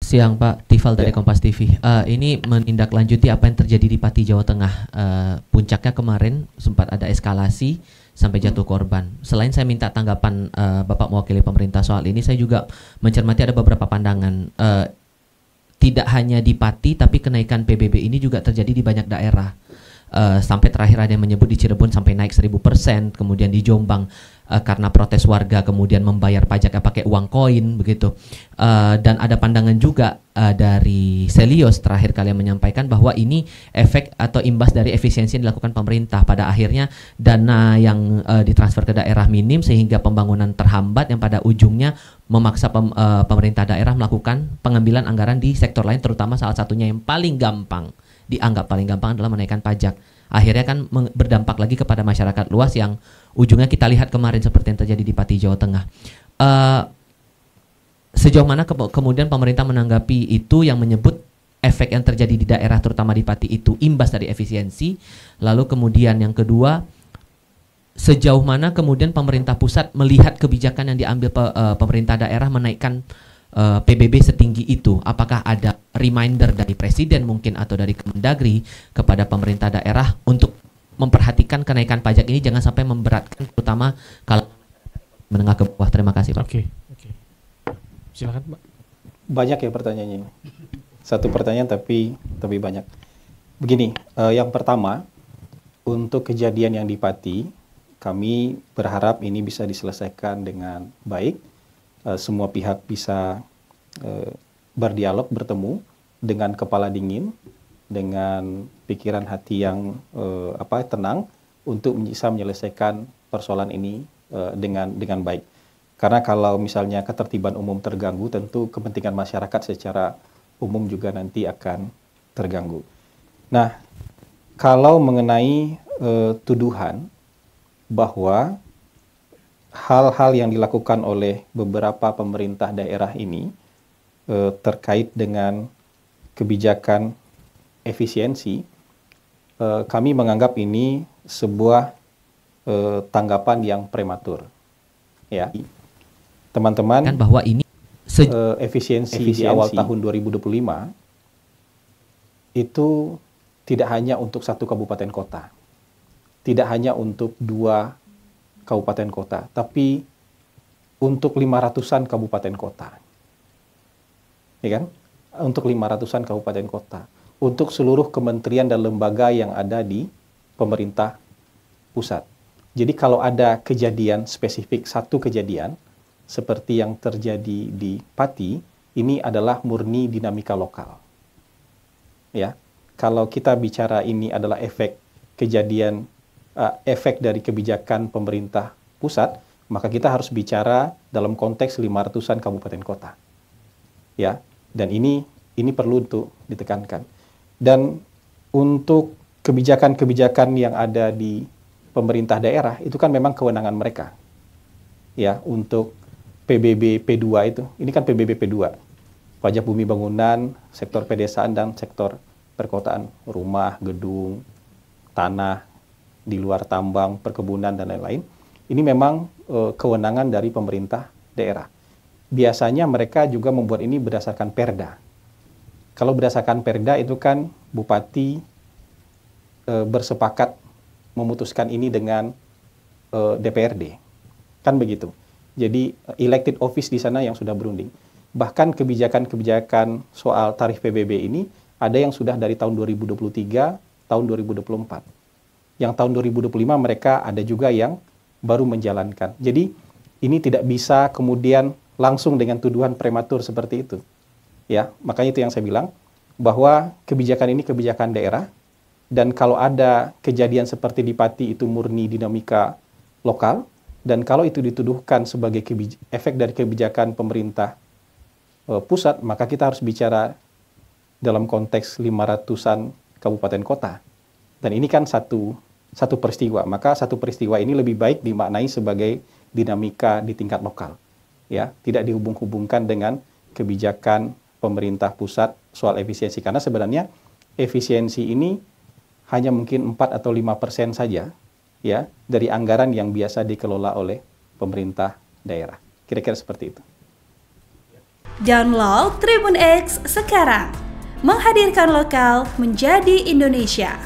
Siang Pak, Tifal dari Ya. Kompas TV. Ini menindaklanjuti apa yang terjadi di Pati, Jawa Tengah. Puncaknya kemarin sempat ada eskalasi sampai jatuh korban. Selain saya minta tanggapan Bapak mewakili pemerintah soal ini, saya juga mencermati ada beberapa pandangan. Tidak hanya di Pati, tapi kenaikan PBB ini juga terjadi di banyak daerah. Sampai terakhir ada yang menyebut di Cirebon sampai naik 1000%, kemudian di Jombang karena protes warga kemudian membayar pajaknya pakai uang koin begitu. Dan ada pandangan juga dari Selios terakhir kalian menyampaikan bahwa ini efek atau imbas dari efisiensi yang dilakukan pemerintah. Pada akhirnya dana yang ditransfer ke daerah minim sehingga pembangunan terhambat yang pada ujungnya memaksa pemerintah daerah melakukan pengambilan anggaran di sektor lain, terutama salah satunya yang paling gampang, dianggap paling gampang adalah menaikkan pajak. Akhirnya kan berdampak lagi kepada masyarakat luas yang ujungnya kita lihat kemarin seperti yang terjadi di Pati, Jawa Tengah. Sejauh mana kemudian pemerintah menanggapi itu yang menyebut efek yang terjadi di daerah terutama di Pati itu imbas dari efisiensi. Lalu kemudian yang kedua, sejauh mana kemudian pemerintah pusat melihat kebijakan yang diambil pemerintah daerah menaikkan PBB setinggi itu? Apakah ada reminder dari Presiden mungkin atau dari Kemendagri kepada pemerintah daerah untuk memperhatikan kenaikan pajak ini jangan sampai memberatkan terutama kalau menengah ke bawah? Terima kasih Pak. Oke. Silakan Pak. Banyak ya pertanyaannya ini. Satu pertanyaan tapi banyak. Begini, yang pertama, untuk kejadian yang di Pati, kami berharap ini bisa diselesaikan dengan baik. Semua pihak bisa berdialog, bertemu dengan kepala dingin, dengan pikiran hati yang tenang untuk bisa menyelesaikan persoalan ini dengan baik. Karena kalau misalnya ketertiban umum terganggu, tentu kepentingan masyarakat secara umum juga nanti akan terganggu. Nah, kalau mengenai tuduhan bahwa hal-hal yang dilakukan oleh beberapa pemerintah daerah ini terkait dengan kebijakan efisiensi, kami menganggap ini sebuah tanggapan yang prematur. Ya, teman-teman, Kan bahwa ini efisiensi di awal tahun 2025 itu tidak hanya untuk satu kabupaten kota, tidak hanya untuk 2 kabupaten kota, tapi untuk 500-an kabupaten kota. Ya kan? Untuk 500-an kabupaten kota. Untuk seluruh kementerian dan lembaga yang ada di pemerintah pusat. Jadi kalau ada kejadian spesifik, satu kejadian, seperti yang terjadi di Pati, ini adalah murni dinamika lokal. Ya, kalau kita bicara ini adalah efek kejadian, efek dari kebijakan pemerintah pusat, maka kita harus bicara dalam konteks 500-an kabupaten kota. Ya, dan ini perlu untuk ditekankan. Dan untuk kebijakan-kebijakan yang ada di pemerintah daerah itu kan memang kewenangan mereka. Ya, untuk PBB P2 itu, ini kan PBB P2. Pajak bumi bangunan, sektor pedesaan dan sektor perkotaan, rumah, gedung, tanah di luar tambang, perkebunan, dan lain-lain. Ini memang kewenangan dari pemerintah daerah. Biasanya mereka juga membuat ini berdasarkan perda. Kalau berdasarkan perda itu kan bupati bersepakat memutuskan ini dengan DPRD. Kan begitu. Jadi elected office di sana yang sudah berunding. Bahkan kebijakan-kebijakan soal tarif PBB ini ada yang sudah dari tahun 2023, tahun 2024. Yang tahun 2025 mereka ada juga yang baru menjalankan. Jadi ini tidak bisa kemudian langsung dengan tuduhan prematur seperti itu. Ya, makanya itu yang saya bilang bahwa kebijakan ini kebijakan daerah, dan kalau ada kejadian seperti di Pati itu murni dinamika lokal, dan kalau itu dituduhkan sebagai efek dari kebijakan pemerintah pusat, maka kita harus bicara dalam konteks 500-an kabupaten kota. Dan ini kan satu peristiwa, maka satu peristiwa ini lebih baik dimaknai sebagai dinamika di tingkat lokal. Ya, tidak dihubung-hubungkan dengan kebijakan pemerintah pusat soal efisiensi, karena sebenarnya efisiensi ini hanya mungkin 4 atau 5% saja ya dari anggaran yang biasa dikelola oleh pemerintah daerah. Kira-kira seperti itu. Download Tribun X sekarang. Menghadirkan lokal menjadi Indonesia.